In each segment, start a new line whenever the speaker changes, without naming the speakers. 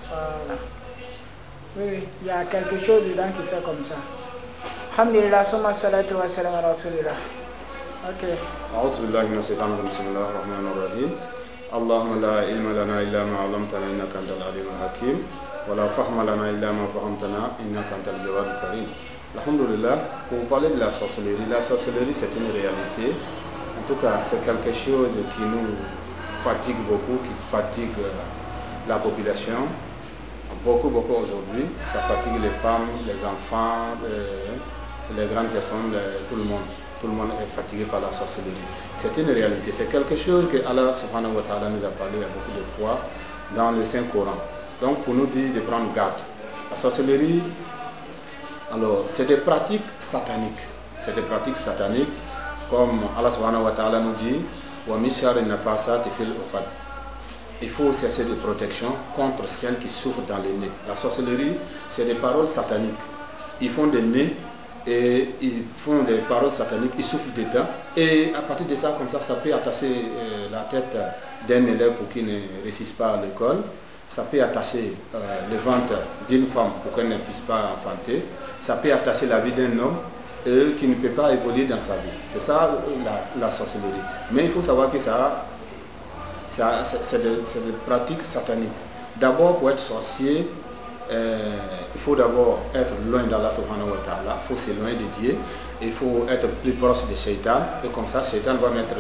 Voilà. Oui, oui, il y a quelque chose dedans qui fait comme ça. Alhamdulillah, summa salatu wa salam ala rasulillah. Ok.
أعوذ بالله من الشيطان الرجيم بسم الله الرحمن الرحيم اللهم لا علم لنا إلا ما علمتنا إنك أنت العليم الحكيم ولا فهم لنا إلا ما فهمتنا إنك أنت الجواد الكريم. Alhamdulillah, pour parler de la sorcellerie c'est une réalité. En tout cas, c'est quelque chose qui nous fatigue beaucoup, qui fatigue la population. Beaucoup aujourd'hui. Ça fatigue les femmes, les enfants, les grandes personnes, tout le monde. Tout le monde est fatigué par la sorcellerie. C'est une réalité. C'est quelque chose que Allah subhanahu wa ta'ala nous a parlé beaucoup de fois dans le Saint-Coran. Donc pour nous dire de prendre garde. La sorcellerie, alors c'est des pratiques sataniques. C'est des pratiques sataniques comme Allah subhanahu wa ta'ala nous dit wa min sharri nafasati fil uqad. Il faut chercher des protections contre celles qui souffrent dans les nez. La sorcellerie, c'est des paroles sataniques. Ils font des nez et ils font des paroles sataniques, ils souffrent dedans. Et à partir de ça, comme ça peut attacher la tête d'un élève pour qu'il ne réussisse pas à l'école. Ça peut attacher le ventre d'une femme pour qu'elle ne puisse pas enfanter. Ça peut attacher la vie d'un homme qui ne peut pas évoluer dans sa vie. C'est ça la sorcellerie. Mais il faut savoir que c'est des pratiques sataniques. D'abord, pour être sorcier, il faut d'abord être loin d'Allah subhanahu wa ta'ala, il faut s'éloigner de Dieu, il faut être plus proche de Shaitan, et comme ça, Shaitan va mettre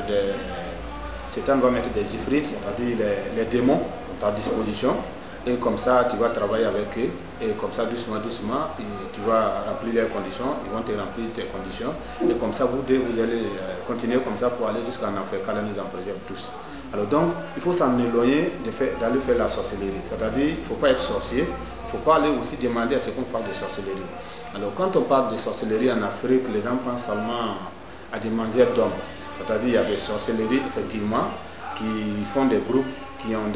des ifrits, c'est-à-dire les démons à ta disposition, et comme ça, tu vas travailler avec eux, et comme ça, doucement, et tu vas remplir leurs conditions, ils vont te remplir tes conditions, et comme ça, vous allez continuer comme ça pour aller jusqu'en enfer, qu'Allah nous en préserve tous. Alors donc, il faut s'en éloigner d'aller faire la sorcellerie, c'est-à-dire, il ne faut pas être sorcier. Il ne faut pas aller aussi demander à ce qu'on parle de sorcellerie. Alors quand on parle de sorcellerie en Afrique, les gens pensent seulement à des mangeurs d'hommes. C'est-à-dire il y a des sorcelleries effectivement qui font des groupes, qui ont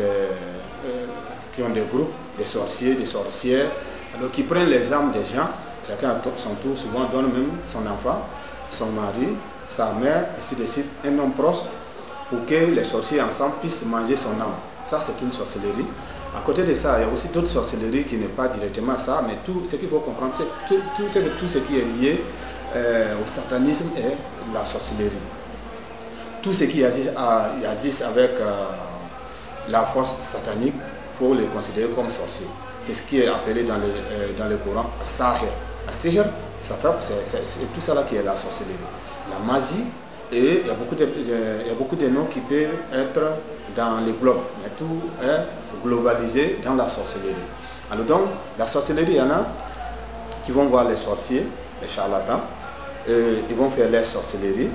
des groupes, des sorciers, des sorcières, alors qui prennent les âmes des gens, chacun à son tour souvent donne même son enfant, son mari, sa mère, ainsi de suite, un homme proche, pour que les sorciers ensemble puissent manger son âme. Ça c'est une sorcellerie. À côté de ça, il y a aussi d'autres sorcelleries qui n'est pas directement ça, mais tout ce qu'il faut comprendre, c'est tout ce qui est lié au satanisme et la sorcellerie. Tout ce qui agisse avec la force satanique, il faut les considérer comme sorciers. C'est ce qui est appelé dans le Coran Sahir. Sahir, c'est tout ça là qui est la sorcellerie. La magie, et il y a beaucoup de noms qui peuvent être dans le globe, mais tout est globalisé dans la sorcellerie. Alors donc, la sorcellerie, il y en a qui vont voir les sorciers, les charlatans, et ils vont faire leur sorcellerie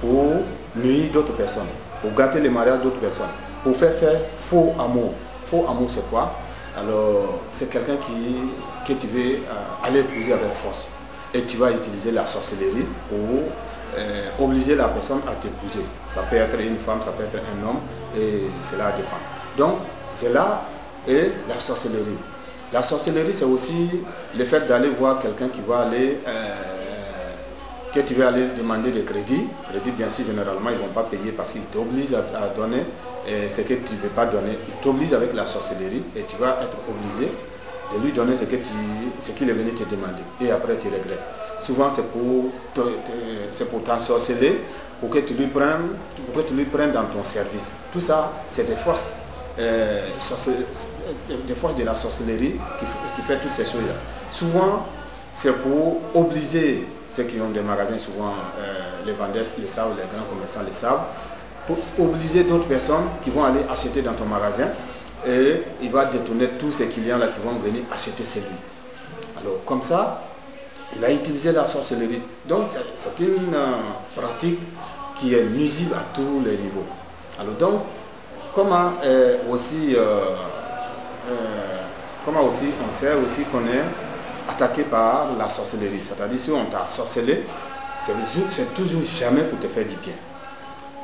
pour nuire d'autres personnes, pour gâter les mariages d'autres personnes, pour faire faux amour. Faux amour, c'est quoi? Alors, c'est quelqu'un que tu veux aller épouser avec force. Et tu vas utiliser la sorcellerie pour obliger la personne à t'épouser. Ça peut être une femme, ça peut être un homme, et cela dépend. Donc, c'est là et la sorcellerie. La sorcellerie, c'est aussi le fait d'aller voir quelqu'un qui va aller, que tu vas aller demander des crédits. Crédits, bien sûr, généralement, ils ne vont pas payer parce qu'ils t'obligent à donner ce que tu ne veux pas donner. Ils t'obligent avec la sorcellerie et tu vas être obligé de lui donner ce qu'il est venu te demander. Et après, tu regrettes. Souvent, c'est pour t'ensorceler, pour que tu lui prennes dans ton service. Tout ça, c'est des forces de la sorcellerie qui fait toutes ces choses-là. Souvent, c'est pour obliger ceux qui ont des magasins, souvent les vendeurs le savent, les grands commerçants le savent, pour obliger d'autres personnes qui vont aller acheter dans ton magasin et il va détourner tous ces clients-là qui vont venir acheter chez lui. Alors, comme ça, il a utilisé la sorcellerie. Donc, c'est une pratique qui est nuisible à tous les niveaux. Alors, donc, comment aussi on sait aussi qu'on est attaqué par la sorcellerie. C'est-à-dire, si on t'a sorcelé, c'est toujours jamais pour te faire du bien.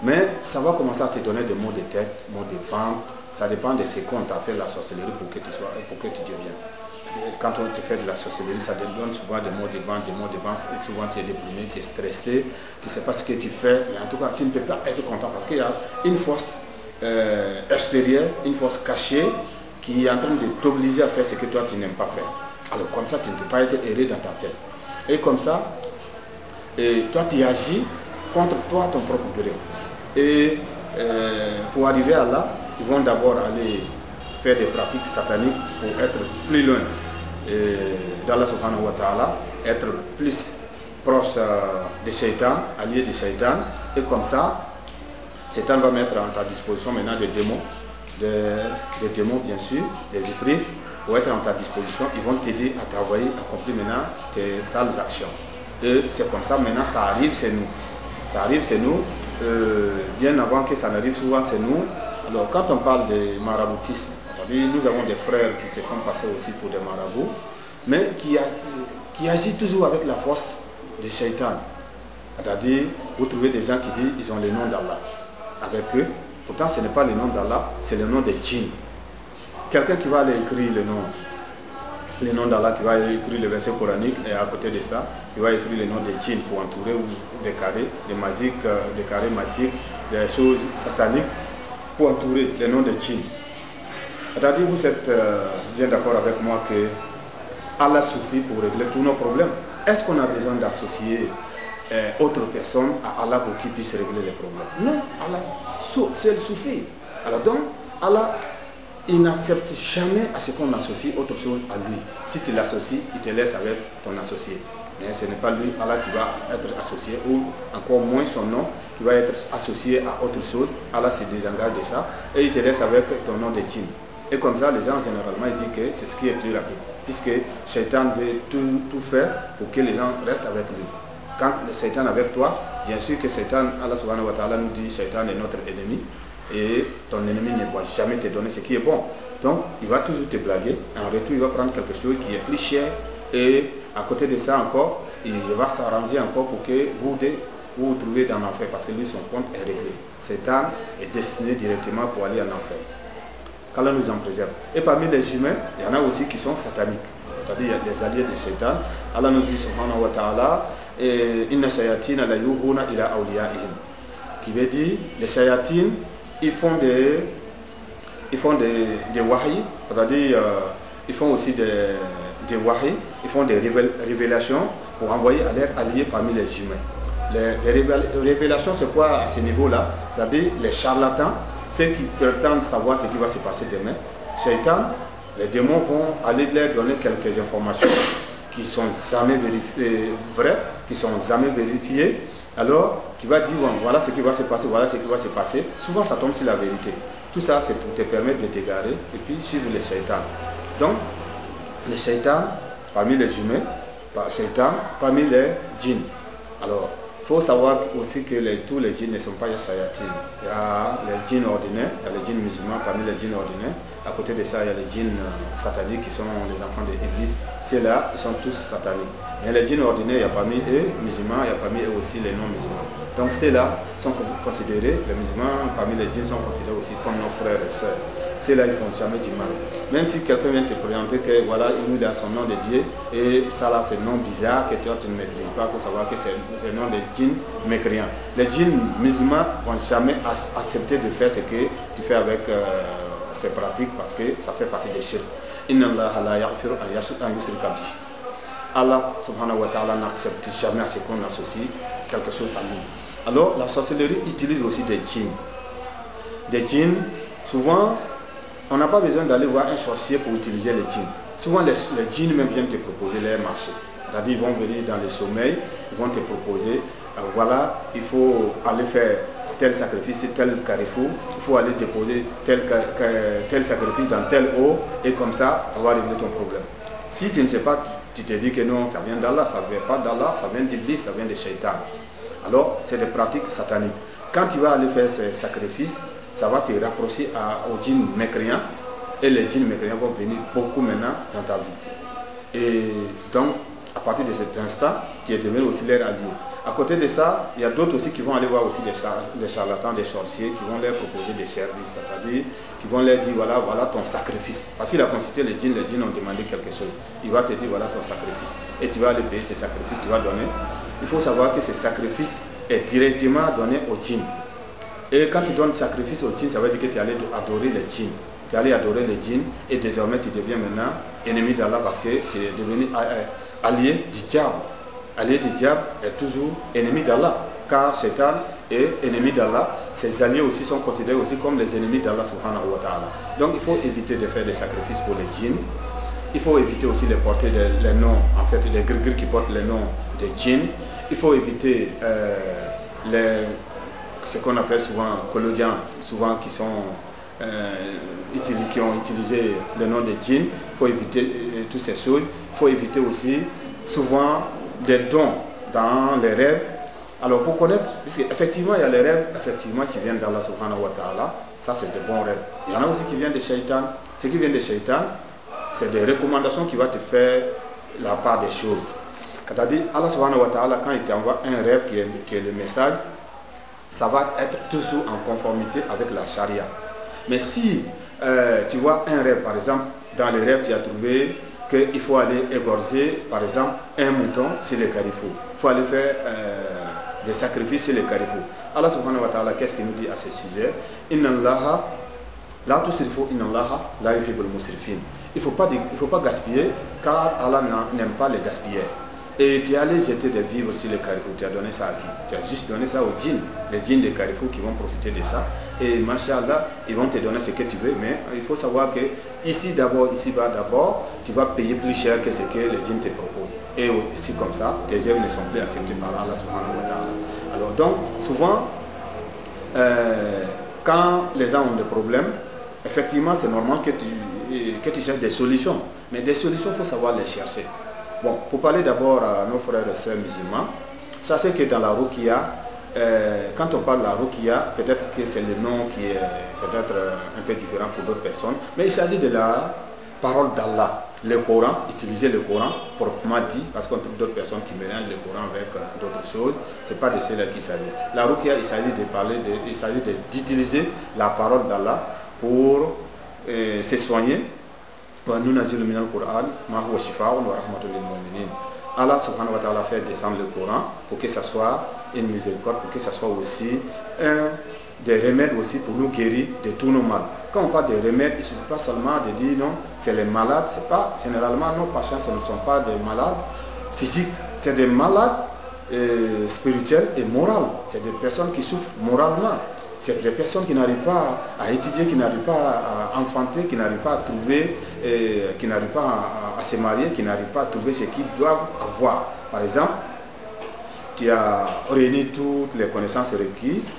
Mais ça va commencer à te donner des maux de tête, maux de ventre. Ça dépend de ce qu'on t'a fait la sorcellerie pour que tu deviennes. Quand on te fait de la sorcellerie, ça te donne souvent des maux de ventre, souvent tu es déprimé, tu es stressé, tu ne sais pas ce que tu fais, mais en tout cas tu ne peux pas être content parce qu'il y a une force extérieure, une force cachée qui est en train de t'obliger à faire ce que toi tu n'aimes pas faire. Alors comme ça, tu ne peux pas être erré dans ta tête. Et comme ça, toi tu agis contre toi, ton propre gré. Et pour arriver à là, ils vont d'abord aller faire des pratiques sataniques pour être plus loin d'Allah subhanahu wa ta'ala, être plus proche de Shaitan, allié de Shaitan. Et comme ça, Shaitan va mettre à ta disposition maintenant des démons, des démons bien sûr, des esprits, pour être en ta disposition. Ils vont t'aider à travailler, à accomplir maintenant tes sales actions. Et c'est comme ça maintenant, ça arrive chez nous. Ça arrive chez nous, bien avant que ça n'arrive, souvent c'est nous. Alors quand on parle de maraboutisme, nous avons des frères qui se font passer aussi pour des marabouts, mais qui agissent toujours avec la force de Shaitan. C'est-à-dire, vous trouvez des gens qui disent qu'ils ont le nom d'Allah avec eux. Pourtant, ce n'est pas le nom d'Allah, c'est le nom des djinns. Quelqu'un qui va aller écrire le nom d'Allah, qui va écrire le verset coranique, et à côté de ça, il va écrire le nom des djinns pour entourer des carrés, des carrés magiques, des choses sataniques, pour entourer le nom des djinns. C'est-à-dire, vous êtes bien d'accord avec moi que Allah suffit pour régler tous nos problèmes. Est-ce qu'on a besoin d'associer autre personne à Allah pour qu'il puisse régler les problèmes? Non, Allah seul suffit. Alors donc, Allah, il n'accepte jamais à ce qu'on associe autre chose à lui. Si tu l'associes, il te laisse avec ton associé. Mais ce n'est pas lui, Allah, qui va être associé, ou encore moins son nom, qui va être associé à autre chose. Allah se désengage de ça et il te laisse avec ton nom de djinn. Et comme ça, les gens, généralement, ils disent que c'est ce qui est plus rapide. Puisque Shaitan veut tout faire pour que les gens restent avec lui. Quand le Shaitan est avec toi, bien sûr que Shaitan, Allah subhanahu wa ta'ala nous dit, Shaitan est notre ennemi. Et ton ennemi ne va jamais te donner ce qui est bon. Donc, il va toujours te blaguer. En retour, il va prendre quelque chose qui est plus cher. Et à côté de ça encore, il va s'arranger encore pour que vous vous trouvez dans l'enfer. Parce que lui, son compte est réglé. Shaitan est destiné directement pour aller en enfer. Qu'Allah nous en préserve. Et parmi les humains, il y en a aussi qui sont sataniques. C'est-à-dire, il y a des alliés de Shaitan. Allah nous dit, subhanahu wa ta'ala, inna shayatina la yuhuna ila awliyaihim. Qui veut dire, les shayatines, ils font des wahi, c'est-à-dire, ils font aussi des wahi, ils font des révélations pour envoyer à leurs alliés parmi les humains. Les révélations, c'est quoi à ce niveau-là? C'est-à-dire, les charlatans, ceux qui prétendent savoir ce qui va se passer demain, Shaitan, les démons vont aller leur donner quelques informations qui sont jamais vérifiées, vraies, qui sont jamais vérifiées. Alors, tu vas dire, bon, voilà ce qui va se passer, voilà ce qui va se passer. Souvent, ça tombe sur la vérité. Tout ça, c'est pour te permettre de t'égarer et puis suivre les Shaitans. Donc, les Shaitans, parmi les humains, Shaitan, parmi les djinns. Alors, il faut savoir aussi que tous les djinns ne sont pas les shayatines. Il y a les djinns ordinaires, il y a les djinns musulmans parmi les djinns ordinaires. À côté de ça, il y a les djinns sataniques qui sont les enfants de l'Église. Ceux-là, ils sont tous sataniques. Mais les djinns ordinaires, il y a parmi eux musulmans, il y a parmi eux aussi les non-musulmans. Donc ceux-là sont considérés, les musulmans parmi les djinns sont considérés aussi comme nos frères et sœurs. Ceux-là, ils ne font jamais du mal. Même si quelqu'un vient te présenter que voilà, il a son nom de Dieu et ça là, c'est un nom bizarre que toi tu ne maîtrises pas, pour savoir que c'est le nom des djinns mécréants. Les djinns musulmans ne vont jamais accepter de faire ce que tu fais avec ces pratiques parce que ça fait partie des shirk. Inna Allah la yaghfiru an yushraka bihi. Allah subhanahu wa ta'ala n'accepte jamais à ce qu'on associe quelque chose à lui. Alors la sorcellerie utilise aussi des djinns. Des djinns, souvent, on n'a pas besoin d'aller voir un sorcier pour utiliser les djinns. Souvent les djinns même viennent te proposer leur marché. C'est-à-dire ils vont venir dans le sommeil, ils vont te proposer, voilà, il faut aller faire tel sacrifice, tel carrefour, il faut aller déposer tel sacrifice dans telle eau, et comme ça, on va régler ton problème. Si tu ne sais pas, tu te dis que non, ça vient d'Allah, ça ne vient pas d'Allah, ça vient d'Iblis, ça vient de Shaitan. Alors, c'est des pratiques sataniques. Quand tu vas aller faire ces sacrifices, ça va te rapprocher aux djinns mécréants, et les djinns mécréants vont venir beaucoup maintenant dans ta vie. Et donc, à partir de cet instant, tu es devenu aussi leur allié. À côté de ça, il y a d'autres aussi qui vont aller voir aussi des charlatans, des sorciers, qui vont leur proposer des services, c'est-à-dire qui vont leur dire voilà ton sacrifice. Parce qu'il a consulté les djinns ont demandé quelque chose. Il va te dire voilà ton sacrifice. Et tu vas aller payer ces sacrifices, tu vas donner. Il faut savoir que ce sacrifice est directement donné aux djinns. Et quand tu donnes sacrifice aux djinns, ça veut dire que tu es allé adorer les djinns. tu es allé adorer les djinns et désormais tu deviens maintenant ennemi d'Allah parce que tu es devenu allié du diable. Allié du diable est toujours ennemi d'Allah, car Shaitan est ennemi d'Allah. Ses alliés aussi sont considérés aussi comme les ennemis d'Allah subhanahu wa ta'ala. Donc il faut éviter de faire des sacrifices pour les djinns. Il faut éviter aussi de porter les noms, en fait les grigris qui portent les noms des djinns. Il faut éviter ce qu'on appelle souvent collodiens, souvent qui ont utilisé le nom des djinns. Il faut éviter toutes ces choses. Il faut éviter aussi souvent des dons dans les rêves. Alors pour connaître, puisqu'effectivement il y a les rêves effectivement qui viennent d'Allah subhanahu wa ta'ala, ça c'est de bons rêves. Il y en a aussi qui viennent de Shaitan. Ce qui vient de Shaitan, c'est des recommandations qui vont te faire la part des choses. C'est-à-dire, Allah subhanahu wa ta'ala, quand il t'envoie un rêve qui est le message, ça va être toujours en conformité avec la charia. Mais si tu vois un rêve, par exemple, dans les rêves tu as trouvé qu'il faut aller égorger, par exemple, un mouton sur les carrefours. Il faut aller faire des sacrifices sur les carrefours. Allah subhanahu wa ta'ala, qu'est-ce qu'il nous dit à ce sujet? Inna Allaha la tusrifu inna Allaha la yuhibbul musrifin. Il ne faut pas gaspiller, car Allah n'aime pas les gaspilleurs. Et tu es allé jeter des vivres sur les carrefours, tu as donné ça à qui? Tu as juste donné ça aux djinns, les djinns des carrefours qui vont profiter de ça. Et machallah, ils vont te donner ce que tu veux, mais il faut savoir que ici-bas d'abord, tu vas payer plus cher que ce que les djinns te proposent. Et aussi comme ça, tes œuvres ne sont plus acceptées par Allah subhanahu wa ta'ala. Alors donc, souvent, quand les gens ont des problèmes, effectivement, c'est normal que tu cherches des solutions. Mais des solutions, il faut savoir les chercher. Bon, pour parler d'abord à nos frères et sœurs musulmans, sachez que dans la Ruqya, quand on parle de la Ruqya, peut-être que c'est le nom qui est peut-être un peu différent pour d'autres personnes, mais il s'agit de la parole d'Allah. Le Coran, utiliser le Coran proprement dit, parce qu'on trouve d'autres personnes qui mélangent le Coran avec d'autres choses, ce n'est pas de cela qu'il s'agit. La Ruqya, il s'agit d'utiliser la parole d'Allah pour se soigner. Allah subhanahu wa ta'ala fait descendre le Coran pour que ça soit une miséricorde, pour que ça soit aussi des remèdes aussi pour nous guérir de tous nos mal. Quand on parle de remèdes, il ne suffit pas seulement de dire non, c'est les malades, c'est pas, généralement nos patients ce ne sont pas des malades physiques, c'est des malades spirituels et moraux. C'est des personnes qui souffrent moralement. C'est des personnes qui n'arrivent pas à étudier, qui n'arrivent pas à enfanter, qui n'arrivent pas à trouver, qui n'arrivent pas à se marier, qui n'arrivent pas à trouver ce qu'ils doivent avoir. Par exemple, tu as réuni toutes les connaissances requises,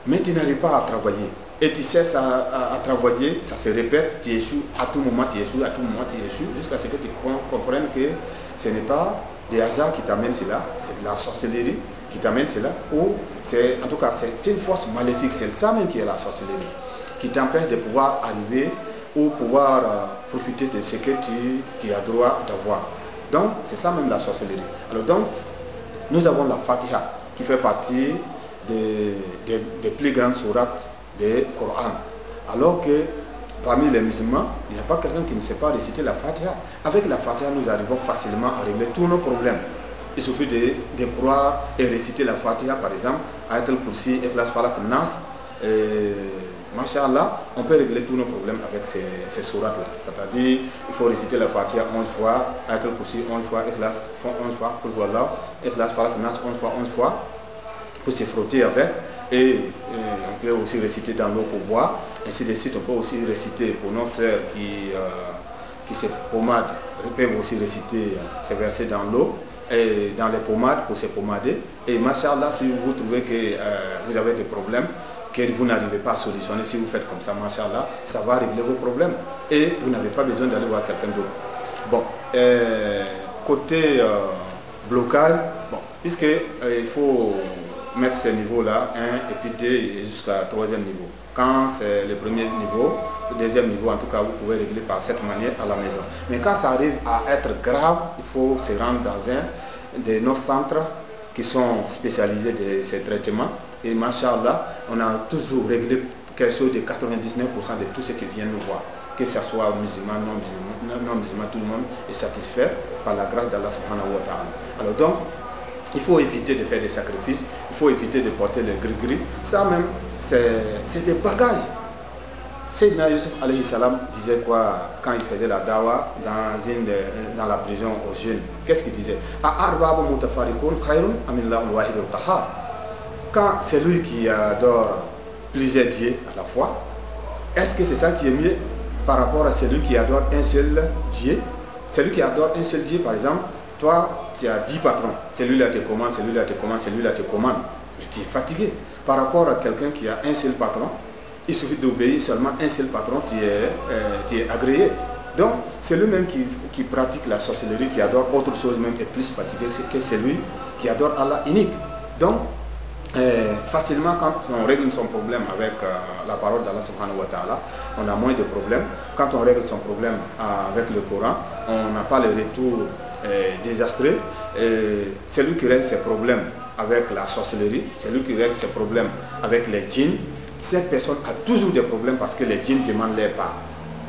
mais tu n'arrives pas à travailler. Et tu cherches à travailler, ça se répète, tu échoues, à tout moment tu échoues, à tout moment tu échoues, jusqu'à ce que tu comprennes que ce n'est pas des hasards qui t'amènent cela, c'est de la sorcellerie qui t'amène cela, ou c'est en tout cas c'est une force maléfique, c'est ça même qui est la sorcellerie, qui t'empêche de pouvoir arriver ou pouvoir profiter de ce que tu as droit d'avoir. Donc c'est ça même la sorcellerie. Alors donc nous avons la Fatiha qui fait partie des plus grandes sourates du Coran, alors que parmi les musulmans, il n'y a pas quelqu'un qui ne sait pas réciter la Fatiha. Avec la Fatiha, nous arrivons facilement à régler tous nos problèmes. Il suffit de croire et réciter la Fatiha, par exemple, Ayat al-Kursi, Ikhlas, Falaq, Nas. Masha'Allah, on peut régler tous nos problèmes avec ces sourates-là. C'est-à-dire, il faut réciter la Fatiha 11 fois, Ayat al-Kursi 11 fois, Ikhlas 11 fois, Qul Huwallah, Ikhlas, Falaq, Nas 11 fois, pour se frotter avec. Et on peut aussi réciter dans l'eau pour boire. Ainsi de suite, on peut aussi réciter pour nos sœurs qui se pommadent, ils peuvent aussi réciter ces versets dans l'eau et dans les pommades pour se pommader. Et machallah, si vous trouvez que vous avez des problèmes que vous n'arrivez pas à solutionner, si vous faites comme ça, machallah, ça va régler vos problèmes et vous n'avez pas besoin d'aller voir quelqu'un d'autre. Bon, côté blocage, bon, puisque il faut mettre ces niveaux-là, 1 et puis 2 et jusqu'à 3e niveau. Quand c'est le premier niveau, le 2e niveau, en tout cas, vous pouvez régler par cette manière à la maison. Mais quand ça arrive à être grave, il faut se rendre dans un de nos centres qui sont spécialisés de ces traitements. Et machallah, on a toujours réglé quelque chose de 99% de tout ce qui vient nous voir. Que ce soit musulman, non musulman, tout le monde est satisfait par la grâce d'Allah subhanahu wa ta'ala. Alors donc, il faut éviter de faire des sacrifices, il faut éviter de porter les gris-gris. Ça même, c'est des bagages. Sayyidina Yusuf alayhi salam disait quoi quand il faisait la dawa dans la prison aux jeunes? Qu'est-ce qu'il disait? Quand c'est lui qui adore plusieurs dieux à la fois, est-ce que c'est ça qui est mieux par rapport à celui qui adore un seul Dieu? Celui qui adore un seul Dieu, par exemple, toi, tu as 10 patrons. Celui-là te commande, celui-là te commande, celui-là te commande. Mais tu es fatigué. Par rapport à quelqu'un qui a un seul patron, il suffit d'obéir seulement un seul patron, tu es agréé. Donc, c'est lui-même qui pratique la sorcellerie, qui adore autre chose même, est plus fatigué que celui qui adore Allah unique. Donc, facilement, quand on règle son problème avec la parole d'Allah subhanahu wa ta'ala, on a moins de problèmes. Quand on règle son problème avec le Coran, on n'a pas le retour désastreux. Celui qui règle ses problèmes avec la sorcellerie, celui qui règle ses problèmes avec les djinns, cette personne a toujours des problèmes parce que les djinns demandent leur part.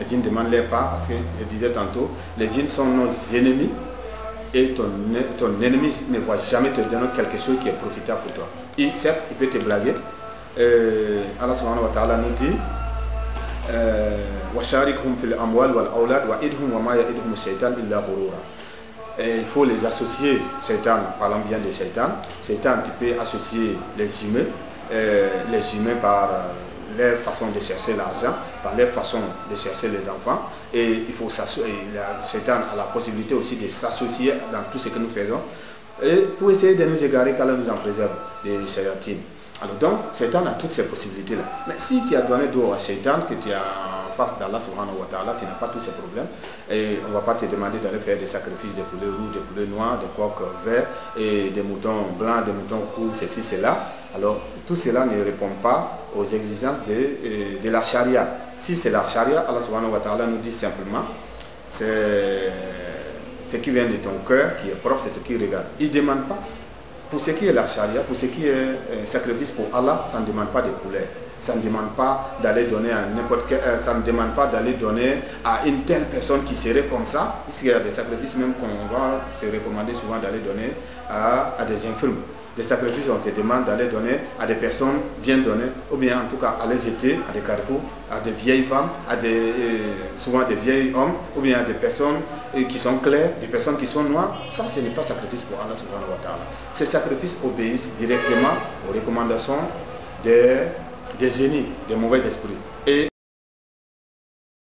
Les djinns demandent leur part parce que, je disais tantôt, les djinns sont nos ennemis et ton ennemi ne va jamais te donner quelque chose qui est profitable pour toi. Certes, il peut te blaguer. Allah subhanahu wa ta'ala nous dit il faut les associer, Satan, parlant bien de Satan. Satan, tu peux associer les humains par leur façon de chercher l'argent, par leur façon de chercher les enfants. Et il faut s'associer, Satan a la possibilité aussi de s'associer dans tout ce que nous faisons. Et pour essayer de nous égarer, qu'Allah nous en préserve des shayatines. Alors donc, Satan a toutes ces possibilités-là. Mais si tu as donné dos à Satan, que tu as en face d'Allah subhanahu wa ta'ala, tu n'as pas tous ces problèmes. Et on ne va pas te demander d'aller faire des sacrifices de poulets rouges, de poulets noirs, de coqs verts, et des moutons blancs, des moutons courts, ceci, cela. Alors, tout cela ne répond pas aux exigences de la charia. Si c'est la charia, Allah subhanahu wa ta'ala nous dit simplement, c'est ce qui vient de ton cœur, qui est propre, c'est ce qui regarde. Il ne demande pas. Pour ce qui est la charia, pour ce qui est sacrifice pour Allah, ça ne demande pas de couleur. Ça ne demande pas d'aller donner à n'importe quel, ça ne demande pas d'aller donner à une telle personne qui serait comme ça. Il y a des sacrifices même qu'on va te recommander souvent d'aller donner à des infirmes. Des sacrifices, on te demande d'aller donner à des personnes bien données, ou bien en tout cas à les jeter à des carrefours, à des vieilles femmes, souvent des vieils hommes, ou bien à des personnes qui sont claires, des personnes qui sont noires. Ça, ce n'est pas sacrifice pour Allah subhanahu wa ta'ala. Ces sacrifices obéissent directement aux recommandations des génies, des mauvais esprits.